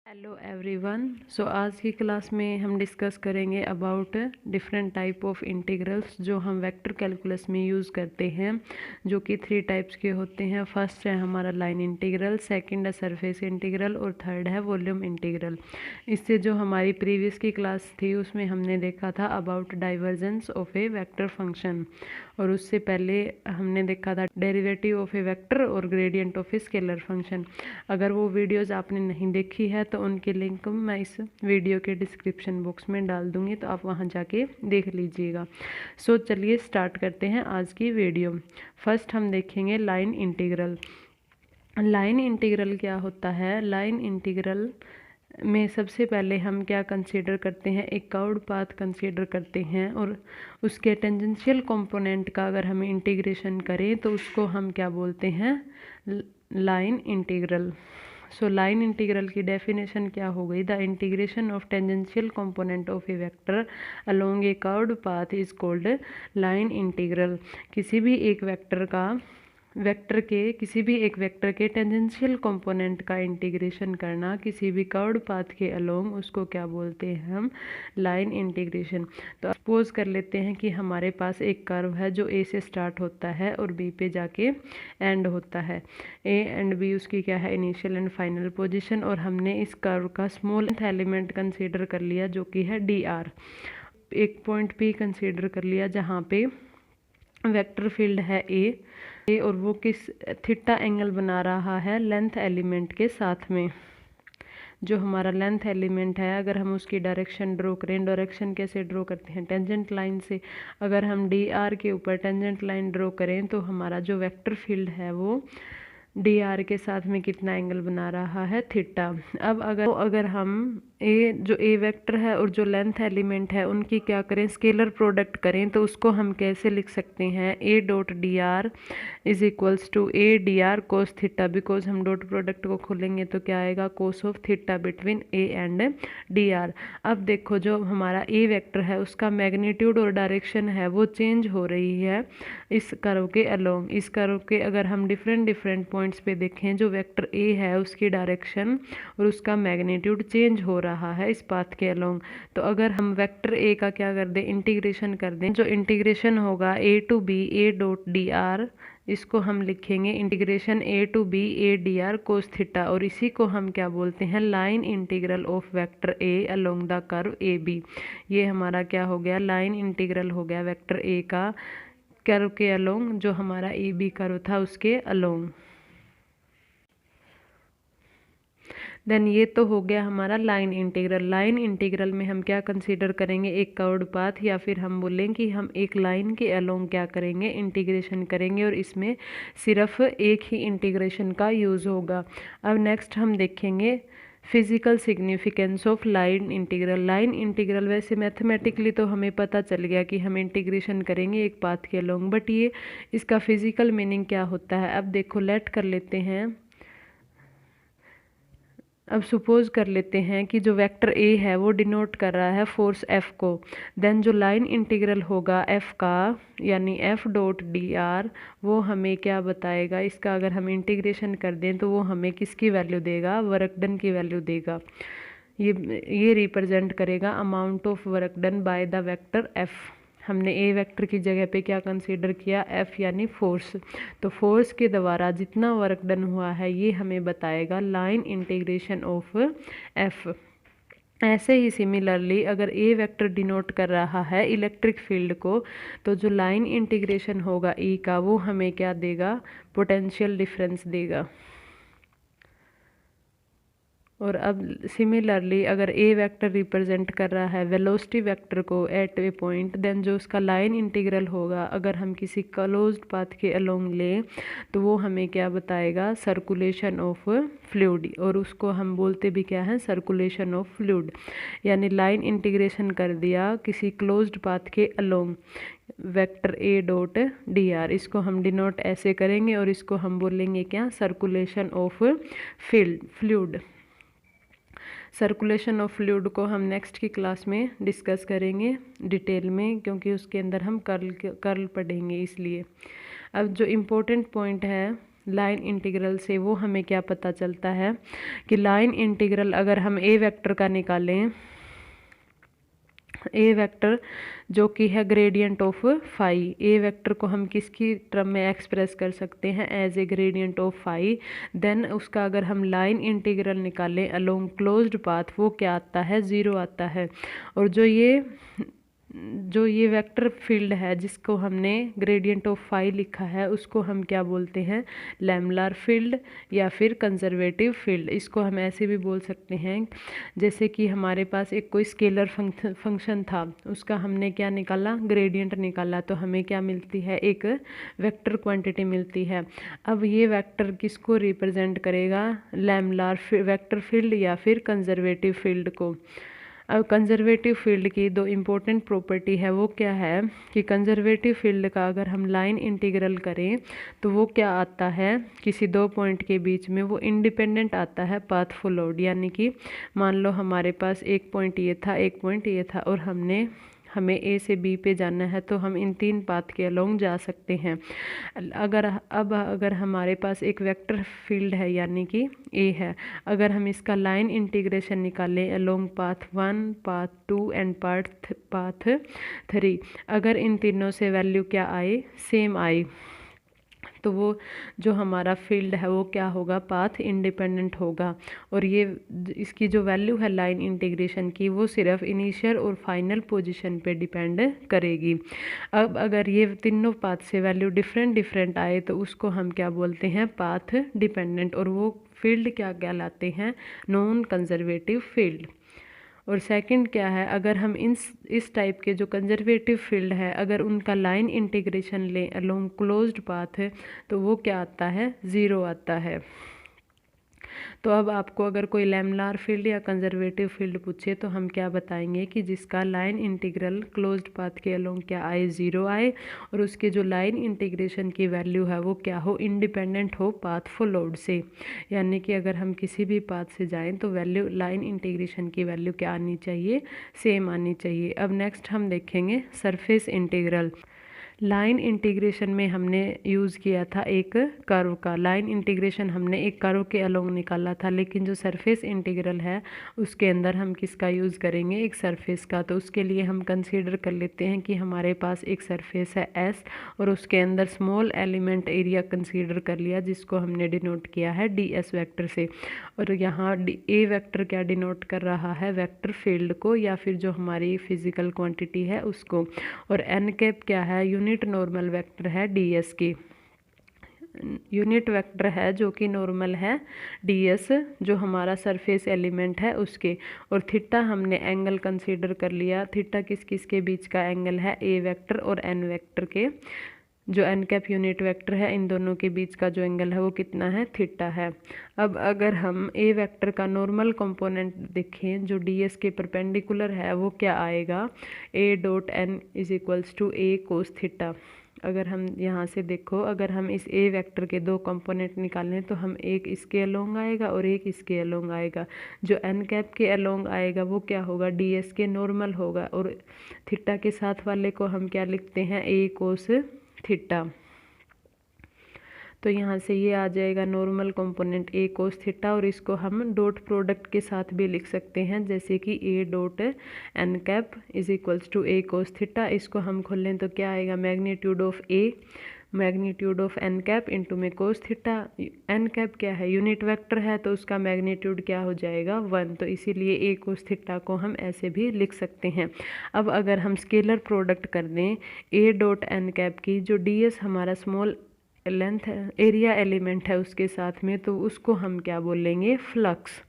Hello everyone. आज की class में हम डिस्कस करेंगे about different type of integrals जो हम वेक्टर कैलकुलस में यूज़ करते हैं, जो कि 3 टाइप्स के होते हैं। फर्स्ट है हमारा लाइन इंटीग्रल, सेकंड है सरफेस इंटीग्रल और थर्ड है वॉल्यूम इंटीग्रल। इससे जो हमारी प्रीवियस की क्लास थी उसमें हमने देखा था about divergence of A vector function, और उससे पहले हमने देखा था डेरिवेटिव ऑफ ए वेक्टर और gradient of a scalar function. अगर वो वीडियोज़ आपने नहीं देखी है तो उनके लिंक मैं इस वीडियो के डिस्क्रिप्शन बॉक्स में डाल दूंगी, तो आप वहां जाके देख लीजिएगा। चलिए स्टार्ट करते हैं आज की वीडियो। फर्स्ट हम देखेंगे लाइन इंटीग्रल। लाइन इंटीग्रल क्या होता है? लाइन इंटीग्रल में सबसे पहले हम क्या कंसीडर करते हैं? एक कर्व्ड पाथ कंसीडर करते हैं, और उसके टेंजेंशियल कंपोनेंट का अगर हम इंटीग्रेशन करें तो उसको हम क्या बोलते हैं? Line integral. लाइन इंटीग्रल की डेफिनेशन क्या हो गई? The integration of tangential component of A vector along A curved path is called line integral. किसी भी एक वेक्टर के टेंजेंशियल कंपोनेंट का इंटीग्रेशन करना किसी भी कर्व्ड पाथ के अलोंग, उसको क्या बोलते हैं हम? Line integration. तो सपोज कर लेते हैं कि हमारे पास एक कर्व है जो ए से स्टार्ट होता है और बी पे जाके एंड होता है। ए एंड बी उसकी क्या है? Initial and final position. और हमने इस कर्व का स्मॉलेस्ट एलिमेंट कंसीडर कर लिया जो कि है डी आर। एक पॉइंट पी कंसीडर कर लिया जहाँ पे वेक्टर फील्ड है ए, और वो किस थीटा एंगल बना रहा है लेंथ एलिमेंट के साथ में। जो हमारा लेंथ एलिमेंट है, अगर हम उसकी डायरेक्शन ड्रॉ करें, डायरेक्शन कैसे ड्रॉ करते हैं? टेंजेंट लाइन से। अगर हम डी आर के ऊपर टेंजेंट लाइन ड्रॉ करें तो हमारा जो वेक्टर फील्ड है वो डी आर के साथ में कितना एंगल बना रहा है? थीटा। अब अगर हम ए वेक्टर है और जो लेंथ एलिमेंट है उनकी क्या करें? स्केलर प्रोडक्ट करें, तो उसको हम कैसे लिख सकते हैं? A dot D R is equals to A D R cos theta. Because हम डॉट प्रोडक्ट को खोलेंगे तो क्या आएगा? Cos of theta between A and D R. अब देखो, जो हमारा ए वेक्टर है उसका मैग्नीट्यूड और डायरेक्शन है वो चेंज हो रही है इस कर्व के अलोंग। इस कर्व के अगर हम डिफरेंट पॉइंट्स पे देखें, जो वेक्टर ए है उसकी डायरेक्शन और उसका मैग्नीट्यूड चेंज हो रहा है इस पाथ के अलोंग। तो अगर हम वेक्टर ए का क्या कर दें? इंटीग्रेशन कर दें। जो इंटीग्रेशन होगा A to B A dot D R, इसको हम लिखेंगे integration A to B A D R cos theta, और इसी को हम क्या बोलते हैं? Line integral of vector A along the curve A B. ये हमारा क्या हो गया? लाइन इंटीग्रल हो गया वेक्टर ए का कर्व के अलोंग, जो हमारा ए बी कर्व था उसके अलोंग। देन ये तो हो गया हमारा लाइन इंटीग्रल। लाइन इंटीग्रल में हम क्या कंसीडर करेंगे? एक कर्व्ड पाथ, या फिर हम बोलें कि हम एक लाइन के अलोंग क्या करेंगे? इंटीग्रेशन करेंगे, और इसमें सिर्फ एक ही इंटीग्रेशन का यूज़ होगा। अब नेक्स्ट हम देखेंगे physical significance of line integral. Line integral वैसे मैथमेटिकली तो हमें पता चल गया कि हम इंटीग्रेशन करेंगे एक पाथ के अलोंग, बट ये इसका फिजिकल मीनिंग क्या होता है? अब देखो, लेट कर लेते हैं। अब सपोज कर लेते हैं कि जो वेक्टर ए है वो डिनोट कर रहा है फोर्स एफ को। देन जो लाइन इंटीग्रल होगा एफ का, यानी एफ डॉट डी आर, वो हमें क्या बताएगा? इसका अगर हम इंटीग्रेशन कर दें तो वो हमें किसकी वैल्यू देगा? वर्क डन की वैल्यू देगा। ये रिप्रेजेंट करेगा amount of work done by the vector F. हमने ए वेक्टर की जगह पे क्या कंसीडर किया? एफ यानी फोर्स। तो फोर्स के द्वारा जितना वर्क डन हुआ है ये हमें बताएगा लाइन इंटीग्रेशन ऑफ एफ। ऐसे ही सिमिलरली अगर ए वेक्टर डिनोट कर रहा है इलेक्ट्रिक फील्ड को, तो जो लाइन इंटीग्रेशन होगा ई का वो हमें क्या देगा? पोटेंशियल डिफरेंस देगा। और अब सिमिलरली अगर ए वेक्टर रिप्रेजेंट कर रहा है वेलोसिटी वेक्टर को एट ए पॉइंट, देन जो उसका लाइन इंटीग्रल होगा अगर हम किसी क्लोज्ड पाथ के अलोंग लें तो वो हमें क्या बताएगा? सर्कुलेशन ऑफ फ्लूइड, और उसको हम बोलते भी क्या है? Circulation of fluid. यानी लाइन इंटीग्रेशन कर दिया किसी क्लोज्ड पाथ के along vector A dot D R, इसको हम डिनोट ऐसे करेंगे और इसको हम बोलेंगे क्या? Circulation of fluid. Circulation of fluid को हम नेक्स्ट की क्लास में डिस्कस करेंगे डिटेल में, क्योंकि उसके अंदर हम कर्ल पढ़ेंगे इसलिए। अब जो इम्पोर्टेंट पॉइंट है लाइन इंटीग्रल से वो हमें क्या पता चलता है कि लाइन इंटीग्रल अगर हम ए वेक्टर का निकालें, ए वेक्टर जो कि है gradient of phi, A vector को हम किसकी टर्म में एक्सप्रेस कर सकते हैं, as A gradient of phi. Then उसका अगर हम लाइन इंटीग्रल निकालें अलोंग क्लोज्ड पाथ, वो क्या आता है, ज़ीरो आता है। और जो ये वेक्टर फील्ड है जिसको हमने ग्रेडियंट ऑफ फाई लिखा है, उसको हम क्या बोलते हैं, लैमलार फील्ड या फिर कंजर्वेटिव फील्ड। इसको हम ऐसे भी बोल सकते हैं, जैसे कि हमारे पास एक कोई स्केलर फंक्शन था, उसका हमने क्या निकाला, ग्रेडियंट निकाला, तो हमें क्या मिलती है, एक वेक्टर क्वांटिटी मिलती है। अब ये वेक्टर किसको रिप्रेजेंट करेगा, लैमलार वेक्टर फील्ड या फिर कंजर्वेटिव फील्ड को। अब कंजर्वेटिव फील्ड की दो इम्पोर्टेंट प्रॉपर्टी है, वो क्या है कि कंजर्वेटिव फील्ड का अगर हम लाइन इंटीग्रल करें तो वो क्या आता है, किसी दो पॉइंट के बीच में वो इंडिपेंडेंट आता है पाथ फॉलोड। यानी कि मान लो हमारे पास एक पॉइंट ये था, एक पॉइंट ये था, और हमें ए से बी पे जाना है, तो हम इन तीन पाथ के अलोंग जा सकते हैं। अगर हमारे पास एक वेक्टर फील्ड है यानी कि ए है, अगर हम इसका लाइन इंटीग्रेशन निकालें along path 1, path 2 and path 3, अगर इन तीनों से वैल्यू क्या आए, सेम आए, तो वो जो हमारा फील्ड है वो क्या होगा, पाथ इंडिपेंडेंट होगा। और ये इसकी जो वैल्यू है लाइन इंटीग्रेशन की, वो सिर्फ इनिशियल और फाइनल पोजीशन पे डिपेंड करेगी। अब अगर ये तीनों पाथ से वैल्यू डिफरेंट आए तो उसको हम क्या बोलते हैं, पाथ डिपेंडेंट, और वो फील्ड क्या कहलाते हैं, नॉन कंजर्वेटिव फील्ड। और सेकंड क्या है, अगर हम इस टाइप के जो कंजर्वेटिव फील्ड है, अगर उनका लाइन इंटीग्रेशन लें अलोंग क्लोज्ड पाथ है, तो वो क्या आता है, ज़ीरो आता है। तो अब आपको अगर कोई लैमलार फील्ड या कंजर्वेटिव फील्ड पूछे तो हम क्या बताएंगे कि जिसका लाइन इंटीग्रल क्लोज्ड पाथ के अलोंग क्या आए, ज़ीरो आए, और उसके जो लाइन इंटीग्रेशन की वैल्यू है वो क्या हो, इंडिपेंडेंट हो पाथ फॉलोड से। यानी कि अगर हम किसी भी पाथ से जाएं तो वैल्यू लाइन इंटीग्रेशन की वैल्यू क्या आनी चाहिए, सेम आनी चाहिए। अब नेक्स्ट हम देखेंगे सरफेस इंटीग्रल। लाइन इंटीग्रेशन में हमने यूज़ किया था एक कर्व का, लाइन इंटीग्रेशन हमने एक कर्व के अलोंग निकाला था, लेकिन जो सरफेस इंटीग्रल है उसके अंदर हम किसका यूज़ करेंगे, एक सरफेस का। तो उसके लिए हम कंसीडर कर लेते हैं कि हमारे पास एक सरफेस है एस, और उसके अंदर स्मॉल एलिमेंट एरिया कंसीडर कर लिया, जिसको हमने डिनोट किया है डी एस वैक्टर से। और यहाँ ए वैक्टर क्या डिनोट कर रहा है, वेक्टर फील्ड को, या फिर जो हमारी फिजिकल क्वांटिटी है उसको। और एन कैप क्या है, यूनिट नॉर्मल वेक्टर है डीएस की, यूनिट वेक्टर है जो कि नॉर्मल है डीएस, जो हमारा सरफेस एलिमेंट है उसके। और थीटा हमने एंगल कंसीडर कर लिया, थीटा किस किस के बीच का एंगल है, ए वेक्टर और एन वेक्टर के, जो एन कैप यूनिट वेक्टर है इन दोनों के बीच का जो एंगल है वो कितना है, थीटा है। अब अगर हम ए वेक्टर का नॉर्मल कंपोनेंट देखें जो डीएस के परपेंडिकुलर है, वो क्या आएगा, A dot N is equals to A cos theta. अगर हम यहाँ से देखो, अगर हम इस ए वेक्टर के दो कंपोनेंट निकालें तो हम एक इसके अलोंग आएगा और एक इसके अलोंग आएगा। जो एन कैप के अलोंग आएगा वो क्या होगा, डीएस के नॉर्मल होगा, और थीटा के साथ वाले को हम क्या लिखते हैं, ए कोस थीटा। तो यहाँ से ये आ जाएगा नॉर्मल कंपोनेंट ए कोस थीटा, और इसको हम डॉट प्रोडक्ट के साथ भी लिख सकते हैं, जैसे कि A dot N cap is equals to A cos theta. इसको हम खोलें तो क्या आएगा, magnitude of A magnitude of N cap into में कोस थीटा। एन कैप क्या है, यूनिट वेक्टर है, तो उसका मैग्नीट्यूड क्या हो जाएगा, 1, तो इसीलिए ए कोस थीटा को हम ऐसे भी लिख सकते हैं। अब अगर हम स्केलर प्रोडक्ट कर दें ए डॉट एन कैप की, जो डी एस हमारा स्मॉल लेंथ है, एरिया एलिमेंट है उसके साथ में, तो उसको हम क्या बोलेंगे, फ्लक्स।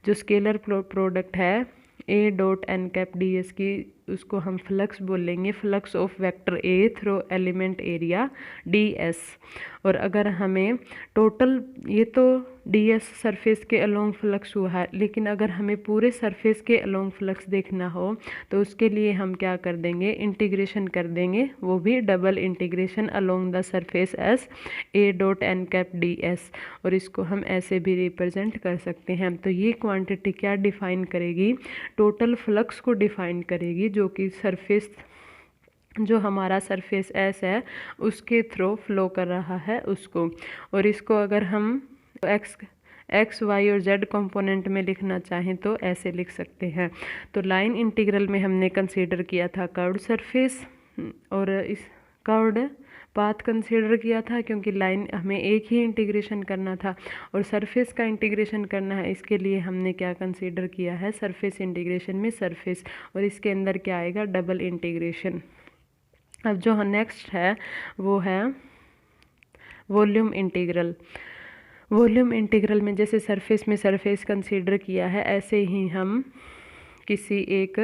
जो स्केलर प्रोडक्ट है A dot N cap D S की, उसको हम फ्लक्स बोलेंगे, flux of vector A through element area D S. और अगर हमें टोटल, ये तो डी एस सरफेस के अलोंग फ्लक्स हुआ है, लेकिन अगर हमें पूरे सरफेस के अलोंग फ्लक्स देखना हो तो उसके लिए हम क्या कर देंगे, इंटीग्रेशन कर देंगे, वो भी double integration along the surface S A dot N cap D S. और इसको हम ऐसे भी रिप्रेजेंट कर सकते हैं। तो ये क्वांटिटी क्या डिफाइन करेगी, टोटल फ्लक्स को डिफाइन करेगी, जो कि सरफेस जो हमारा सरफेस एस है उसके थ्रू फ्लो कर रहा है उसको। और इसको अगर हम एक्स वाई और जेड कंपोनेंट में लिखना चाहें तो ऐसे लिख सकते हैं। तो लाइन इंटीग्रल में हमने कंसीडर किया था कर्व्ड सरफेस और इस कर्व्ड पाथ कंसीडर किया था, क्योंकि लाइन हमें एक ही इंटीग्रेशन करना था और सरफेस का इंटीग्रेशन करना है। इसके लिए हमने क्या कंसीडर किया है, सरफेस इंटीग्रेशन में सरफेस, और इसके अंदर क्या आएगा, डबल इंटीग्रेशन। अब जो नेक्स्ट है वो है वॉल्यूम इंटीग्रल। वॉल्यूम इंटीग्रल में जैसे सरफेस में सरफेस कंसीडर किया है, ऐसे ही हम किसी एक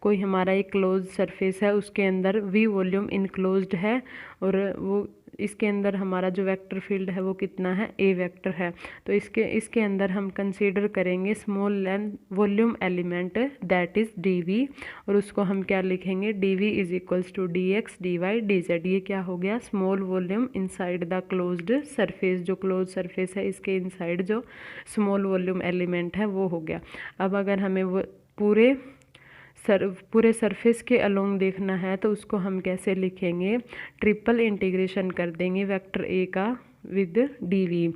कोई हमारा एक क्लोज सरफेस है, उसके अंदर वी वॉल्यूम इनक्लोज्ड है और वो इसके अंदर हमारा जो वेक्टर फील्ड है वो कितना है, ए वेक्टर है। तो इसके अंदर हम कंसीडर करेंगे small length volume element that is D V, और उसको हम क्या लिखेंगे, D V is equals to D X D Y D Z. ये क्या हो गया, small volume inside the closed surface. जो क्लोज सरफेस है इसके इनसाइड जो स्मॉल वॉल्यूम एलिमेंट है वो हो गया। अब अगर हमें वो पूरे सरफेस के अलोंग देखना है तो उसको हम कैसे लिखेंगे, ट्रिपल इंटीग्रेशन कर देंगे वेक्टर ए का विद डी वी।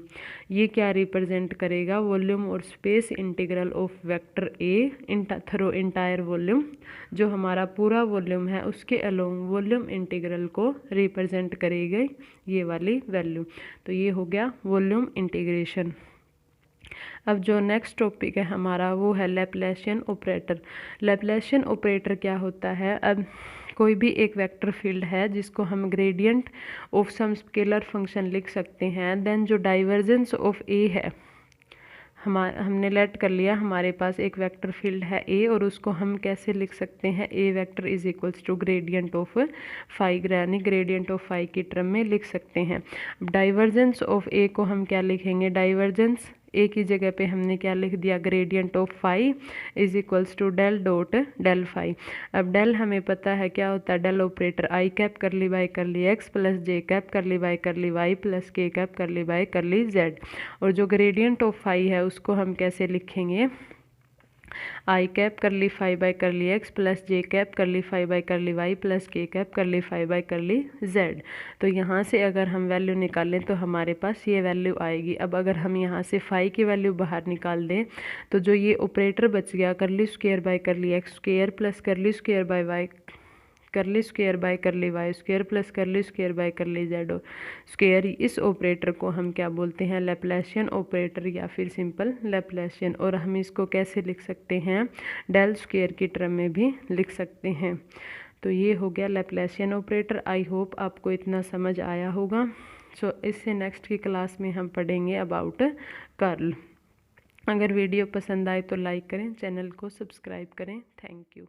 ये क्या रिप्रेजेंट करेगा, वॉल्यूम और space integral of vector A through entire volume. जो हमारा पूरा वॉल्यूम है उसके अलोंग वॉल्यूम इंटीग्रल को रिप्रेजेंट करेगी ये वाली वैल्यू। तो ये हो गया वॉल्यूम इंटीग्रेशन। अब जो नेक्स्ट टॉपिक है हमारा वो है लैप्लासियन ऑपरेटर। लैप्लासियन ऑपरेटर क्या होता है, अब कोई भी एक वेक्टर फील्ड है जिसको हम gradient of some scalar function लिख सकते हैं, देन जो डाइवर्जेंस ऑफ ए है, हमने लेट कर लिया हमारे पास एक वेक्टर फील्ड है ए और उसको हम कैसे लिख सकते हैं, A vector is equals to gradient of phi, यानी ग्रेडियंट ऑफ फाई की टर्म में लिख सकते हैं। डाइवर्जेंस ऑफ ए को हम क्या लिखेंगे, डाइवर्जेंस ए की जगह पे हमने क्या लिख दिया, gradient of phi is equals to del dot del phi. अब डेल हमें पता है क्या होता है, del operator i cap curly by curly x plus j cap curly by curly y plus k cap curly by curly z. और जो gradient of phi है उसको हम कैसे लिखेंगे, i cap curly phi by curly x plus j cap curly phi by curly y plus k cap curly phi by curly z. तो यहाँ से अगर हम वैल्यू निकालें तो हमारे पास ये वैल्यू आएगी। अब अगर हम यहाँ से फाई की वैल्यू बाहर निकाल दें तो जो ये ऑपरेटर बच गया, curly square by curly x square plus curly square by y curly square by curly y square plus curly square by curly z square, इस ऑपरेटर को हम क्या बोलते हैं, लैप्लासियन ऑपरेटर या फिर सिंपल लैप्लासियन। और हम इसको कैसे लिख सकते हैं, डेल स्क्वायर की टर्म में भी लिख सकते हैं। तो ये हो गया लैप्लासियन ऑपरेटर। आई होप आपको इतना समझ आया होगा। सो इससे नेक्स्ट की क्लास में हम पढ़ेंगे अबाउट कर्ल। अगर वीडियो पसंद आए तो लाइक करें, चैनल को सब्सक्राइब करें। Thank you.